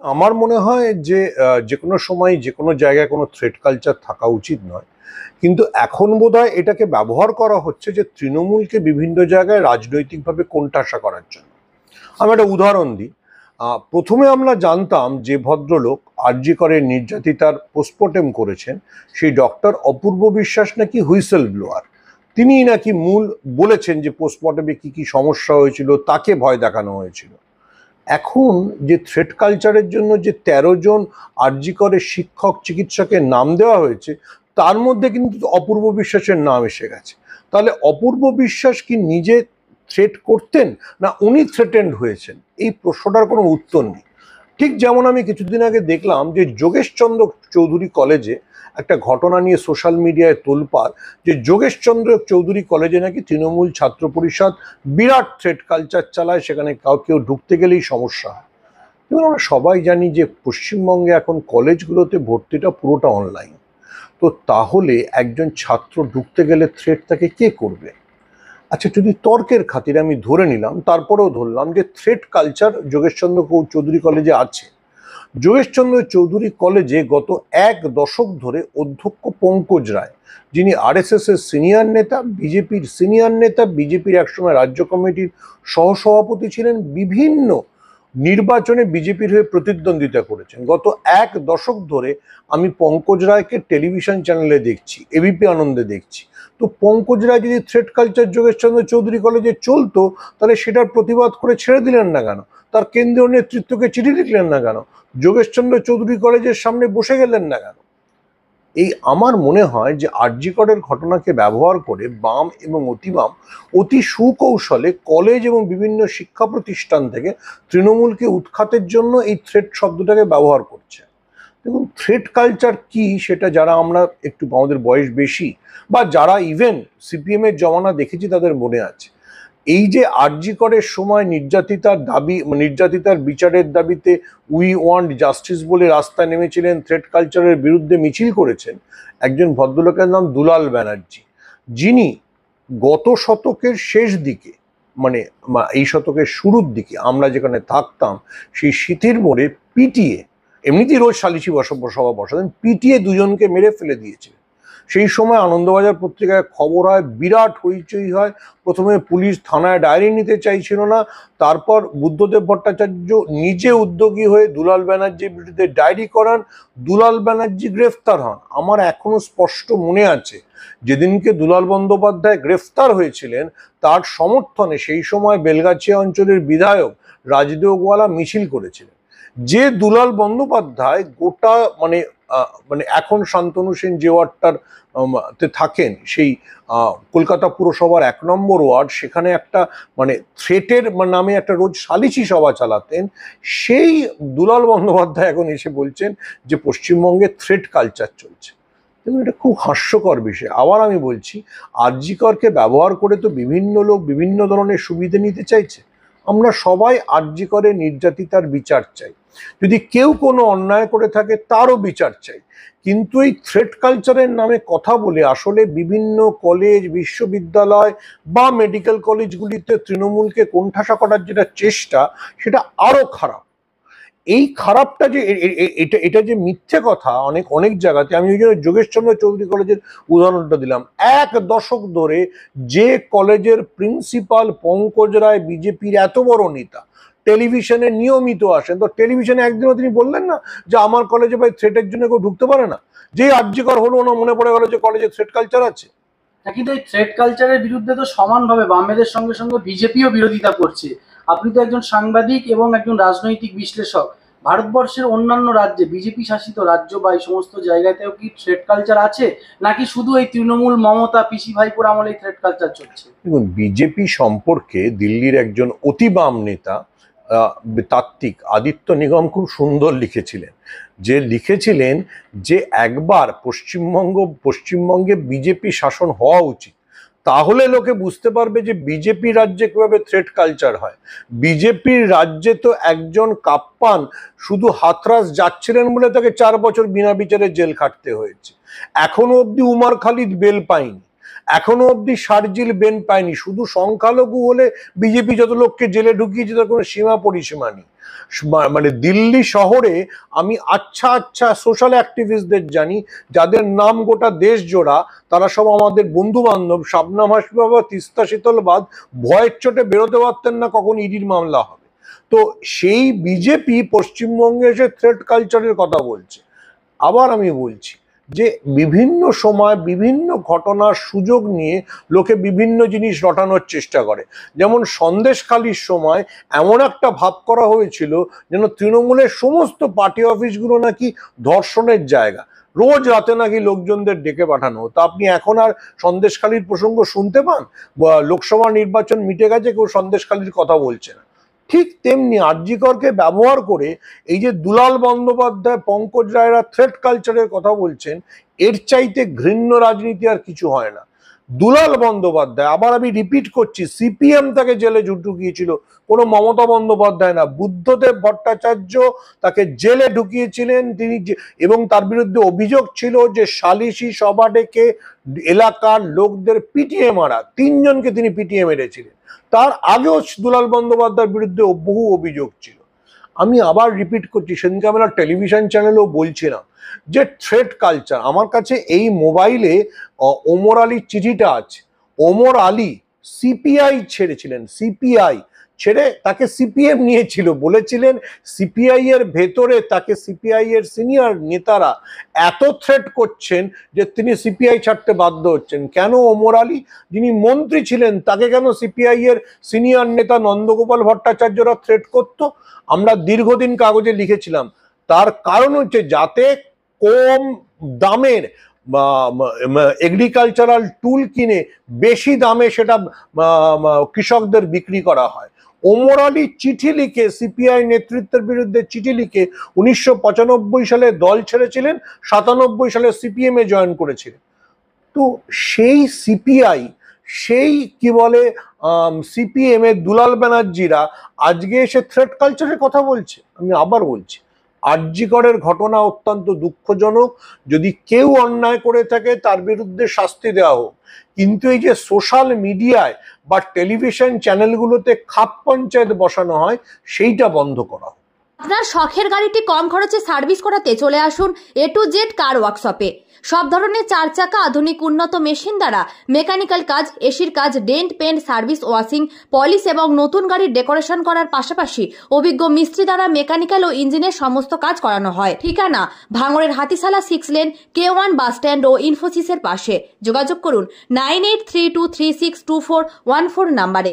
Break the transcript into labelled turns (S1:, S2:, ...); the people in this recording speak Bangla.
S1: আমার মনে হয় যে যে কোনো সময় যে কোনো জায়গায় কোনো থ্রেড কালচার থাকা উচিত নয়, কিন্তু এখন বোধহয় এটাকে ব্যবহার করা হচ্ছে যে তৃণমূলকে বিভিন্ন জায়গায় রাজনৈতিকভাবে কোণঠাসা করার জন্য। আমি একটা উদাহরণ দিই। প্রথমে আমরা জানতাম যে ভদ্রলোক আরজি করে নির্যাতিতার পোস্টমর্টেম করেছেন, সেই ডক্টর অপূর্ব বিশ্বাস নাকি হুইসেল ব্লোয়ার। তিনি নাকি মূল বলেছেন যে পোস্টমর্টেমে কি কি সমস্যা হয়েছিল, তাকে ভয় দেখানো হয়েছিল। এখন যে থ্রেড কালচারের জন্য যে ১৩ জন আরজি করে শিক্ষক চিকিৎসকের নাম দেওয়া হয়েছে, তার মধ্যে কিন্তু অপূর্ব বিশ্বাসের নাম এসে গেছে। তাহলে অপূর্ব বিশ্বাস কি নিজে থ্রেট করতেন, না উনি থ্রেটেন্ড হয়েছেন? এই প্রশ্নটার কোনো উত্তর নেই। ঠিক যেমন আমি কিছুদিন আগে দেখলাম যে যোগেশচন্দ্র চৌধুরী কলেজে একটা ঘটনা নিয়ে সোশ্যাল মিডিয়ায় তোলপাড়, যে যোগেশচন্দ্র চৌধুরী কলেজে নাকি তৃণমূল ছাত্র পরিষদ বিরাট থ্রেড কালচার চালায়, সেখানে কেউ ঢুকতে গেলেই সমস্যা হয়। এবং আমরা সবাই জানি যে পশ্চিমবঙ্গে এখন কলেজগুলোতে ভর্তিটা পুরোটা অনলাইন। তো তাহলে একজন ছাত্র ঢুকতে গেলে থ্রেড তাকে কে করবে? আচ্ছা, যদি তর্কের খাতিরে আমি ধরে নিলাম, তারপরেও ধরলাম যে থ্রেড কালচার যোগেশচন্দ্র চৌধুরী কলেজে আছে। যোগেশচন্দ্র চৌধুরী কলেজে গত ১ দশক ধরে অধ্যক্ষ পঙ্কজ রায়, যিনি আরএসএস এর সিনিয়র নেতা, বিজেপির সিনিয়র নেতা, বিজেপির একসময় রাজ্য কমিটির সহসভাপতি ছিলেন, বিভিন্ন নির্বাচনে বিজেপির হয়ে প্রতিদ্বন্দ্বিতা করেছেন। গত ১ দশক ধরে আমি পঙ্কজ রায়কে টেলিভিশন চ্যানেলে দেখছি, এবিপি আনন্দে দেখছি। তো পঙ্কজ রায় যদি থ্রেড কালচার যোগেশচন্দ্র চৌধুরী কলেজে চলতো, তাহলে সেটার প্রতিবাদ করে ছেড়ে দিলেন না কেন? তার কেন্দ্রীয় নেতৃত্বকে চিঠি লিখলেন না কেন? যোগেশচন্দ্র চৌধুরী কলেজের সামনে বসে গেলেন না কেন? এই আমার মনে হয় যে আরজি করের ঘটনাকে ব্যবহার করে বাম এবং অতিবাম অতি সুকৌশলে কলেজ এবং বিভিন্ন শিক্ষা প্রতিষ্ঠান থেকে তৃণমূলকে উৎখাতের জন্য এই থ্রেট শব্দটাকে ব্যবহার করছে। দেখুন, থ্রেট কালচার কি সেটা যারা আমরা একটু আমাদের বয়স বেশি, বা যারা ইভেন সিপিএম এর জমানা দেখেছি, তাদের মনে আছে। এই যে আরজি করের সময় নির্যাতিতার বিচারের দাবিতে উই ওয়ান্ট জাস্টিস বলে রাস্তায় নেমেছিলেন, থ্রেট কালচারের বিরুদ্ধে মিছিল করেছেন একজন ভদ্রলোকের নাম দুলাল ব্যানার্জি, যিনি গত শতকের শেষ দিকে, মানে এই শতকের শুরুর দিকে আমরা যেখানে থাকতাম সেই সিথির মোড়ে পিটিয়ে, এমনিতেই রোজ সালিশি সভা বসাতেন, পিটিয়ে দুজনকে মেরে ফেলে দিয়েছিলেন। সেই সময় আনন্দবাজার পত্রিকায় খবর হয়, বিরাট হইচই হয়। প্রথমে পুলিশ থানায় ডায়েরি নিতে চাইছিল না, তারপর বুদ্ধদেব ভট্টাচার্য নিজে উদ্যোগী হয়ে দুলাল ব্যানার্জির বিরুদ্ধে ডায়েরি করান, দুলাল ব্যানার্জি গ্রেফতার হন। আমার এখনো স্পষ্ট মনে আছে, যেদিনকে দুলাল বন্দ্যোপাধ্যায় গ্রেফতার হয়েছিলেন, তার সমর্থনে সেই সময় বেলগাছিয়া অঞ্চলের বিধায়ক রাজদেওগোয়ালা মিছিল করেছিলেন। যে দুলাল বন্দ্যোপাধ্যায় গোটা মানে এখন শান্তনু সেন যে ওয়ার্ডটার তে থাকেন, সেই কলকাতা পুরসভার ১ নম্বর ওয়ার্ড, সেখানে একটা থ্রেটের নামে একটা রোজ সালিশি সভা চালাতেন, সেই দুলাল বন্দ্যোপাধ্যায় এখন এসে বলছেন যে পশ্চিমবঙ্গে থ্রেট কালচার চলছে। এবং এটা খুব হাস্যকর বিষয়। আবার আমি বলছি, আরজি করকে ব্যবহার করে তো বিভিন্ন লোক বিভিন্ন ধরনের সুবিধে নিতে চাইছে। আমরা সবাই আরজি করে নির্যাতিতার বিচার চাই, যদি কেউ কোনো অন্যায় করে থাকে তারও বিচার চাই। কিন্তু এই থ্রেট কালচারের নামে কথা বলে আসলে বিভিন্ন কলেজ, বিশ্ববিদ্যালয় বা মেডিকেল কলেজগুলিতে তৃণমূলকে কোণঠাসা করার যেটা চেষ্টা, সেটা আরো খারাপ। এই খারাপটা যে এটা যে মিথ্যে কথা অনেক অনেক জায়গাতে, আমি ওই জন্য যোগেশচন্দ্র চৌধুরী কলেজের উদাহরণটা দিলাম। ১ দশক ধরে যে কলেজের প্রিন্সিপাল পঙ্কজ রায়, বিজেপির এত বড় নেতা, টেলিভিশনে নিয়মিত আসেন, তো টেলিভিশনে একদিনও তিনি বললেন না যে আমার কলেজে ভাই থ্রেটের জন্য কেউ ঢুকতে পারে না? যে আরজিকর হলো, ওনার মনে পড়ে গেল যে কলেজে থ্রেট কালচার আছে।
S2: কিন্তু এই থ্রেড কালচারের বিরুদ্ধে তো সমানভাবে বামেদের সঙ্গে সঙ্গে বিজেপিও বিরোধিতা করছে। আপনি তো একজন সাংবাদিক এবং একজন রাজনৈতিক বিশ্লেষক। ভারতবর্ষের অন্যান্য রাজ্যে, বিজেপি শাসিত রাজ্য বা এই সমস্ত জায়গাতেও কি থ্রেড কালচার আছে, নাকি শুধু এই তৃণমূল মমতা পিসি ভাইপোর আমলে এই থ্রেড কালচার চলছে?
S1: দেখুন, বিজেপি সম্পর্কে দিল্লির একজন অতি বাম নেতা, তাত্ত্বিক আদিত্য নিগম, খুব সুন্দর লিখেছিলেন। যে লিখেছিলেন যে একবার পশ্চিমবঙ্গে বিজেপি শাসন হওয়া উচিত, তাহলে লোকে বুঝতে পারবে যে বিজেপি রাজ্যে কিভাবে থ্রেট কালচার হয়। বিজেপির রাজ্যে তো একজন কাপ্পান শুধু হাতরাস যাচ্ছিলেন বলে তাকে ৪ বছর বিনা বিচারে জেল খাটতে হয়েছে। এখনো অব্দি উমার খালিদ বেল পায়নি। এখনো অবধি শারজিল বেন পায়নি। শুধু সংখ্যালঘু হলে বিজেপি যত লোককে জেলে ঢুকিয়েছে তার কোনো সীমা পরিসীমা নেই। মানে দিল্লি শহরে আমি আচ্ছা আচ্ছা সোশ্যাল অ্যাক্টিভিস্টদের জানি যাদের নাম গোটা দেশ জোড়া, তারা সব আমাদের বন্ধু বান্ধব। শাবনাম হাসমি বাবা, তিস্তা শীতলবাদ ভয়ের চোটে বেরোতে পারতেন না কখন ইডির মামলা হবে। তো সেই বিজেপি পশ্চিমবঙ্গে এসে থ্রেট কালচারের কথা বলছে। আবার আমি বলছি যে বিভিন্ন সময় বিভিন্ন ঘটনার সুযোগ নিয়ে লোকে বিভিন্ন জিনিস রটানোর চেষ্টা করে। যেমন সন্দেশখালির সময় এমন একটা ভাব করা হয়েছিল যেন তৃণমূলের সমস্ত পার্টি অফিসগুলো নাকি ধর্ষণের জায়গা, রোজ রাতে নাকি লোকজনদের ডেকে পাঠানো হতো। আপনি এখন আর সন্দেশখালির প্রসঙ্গ শুনতে পান? লোকসভা নির্বাচন মিটে গেছে, কেউ সন্দেশখালির কথা বলছে না। ঠিক তেমনি আরজি করকে ব্যবহার করে এই যে দুলাল বন্দ্যোপাধ্যায়, পঙ্কজ রায়রা থ্রেট কালচারের কথা বলছেন, এর চাইতে ঘৃণ্য রাজনীতি আর কিছু হয় না। দুলাল বন্দ্যোপাধ্যায়, আবার আমি রিপিট করছি, সিপিএম তাকে জেলে ঢুকিয়েছিল, কোনো মমতা বন্দ্যোপাধ্যায় না। বুদ্ধদেব ভট্টাচার্য তাকে জেলে ঢুকিয়েছিলেন তিনি, এবং তার বিরুদ্ধে অভিযোগ ছিল যে সালিশি সভা ডেকে এলাকার লোকদের পিটিয়ে মারা, 3 জনকে তিনি পিটিয়ে মেরেছিলেন। তার আগেও দুলাল বন্দ্যোপাধ্যায়ের বিরুদ্ধে বহু অভিযোগ ছিল। আমি আবার রিপিট করছি, সেদিনকে আমরা টেলিভিশন চ্যানেলেও বলছিলাম যে থ্রেট কালচার। আমার কাছে এই মোবাইলে ওমর আলীর চিঠিটা আছে। ওমর আলী সিপিআই ছেড়েছিলেন, সিপিআই ছেড়ে তাকে সিপিএম নিয়েছিল। বলেছিলেন সিপিআই এর ভেতরে তাকে সিপিআই এর সিনিয়র নেতারা এত থ্রেট করছেন যে তিনি সিপিআই ছাড়তে বাধ্য হচ্ছেন। কেন ওমর আলী, যিনি মন্ত্রী ছিলেন, তাকে কেন সিপিআই এর সিনিয়র নেতা নন্দগোপাল ভট্টাচার্যরা থ্রেট করত? আমরা দীর্ঘদিন কাগজে লিখেছিলাম। তার কারণ হচ্ছে যাতে কম দামের এগ্রিকালচারাল টুল কিনে বেশি দামে সেটা কৃষকদের বিক্রি করা হয়। ওমর আলী চিঠি লিখে, সিপিআই নেতৃত্বের বিরুদ্ধে চিঠি লিখে 1995 সালে দল ছেড়েছিলেন, 97 সালে সিপিএম এ জয়েন করেছিলেন। তো সেই সিপিআই, সেই কি বলে সিপিএম এর দুলাল ব্যানার্জিরা আজকে এসে থ্রেট কালচারের কথা বলছে। আমি আবার বলছি, আরজি করের ঘটনা অত্যন্ত দুঃখজনক। যদি কেউ অন্যায় করে থাকে তার বিরুদ্ধে শাস্তি দেওয়া হোক, কিন্তু এই যে সোশ্যাল মিডিয়ায় বা টেলিভিশন চ্যানেলগুলোতে খাপ পঞ্চায়েত বসানো হয়, সেইটা বন্ধ করা হোক।
S3: আপনার শখের গাড়িটি কম খরচে সার্ভিস করাতে চলে আসুন A to Z কার ওয়ার্কশপে। সব ধরনের 4 চাকা আধুনিক উন্নত মেশিন দ্বারা মেকানিক্যাল কাজ, এসির কাজ, dent, paint, service, washing, polish এবং নতুন গাড়ির ডেকোরেশন করার পাশাপাশি অভিজ্ঞ মিস্ত্রি দ্বারা মেকানিক্যাল ও ইঞ্জিনের সমস্ত কাজ করানো হয়। ঠিকানা ভাঙড়ের Hatishala 6 lane, K1 bus stand ও ইনফোসিসের পাশে। যোগাযোগ করুন 9832362414 নম্বরে।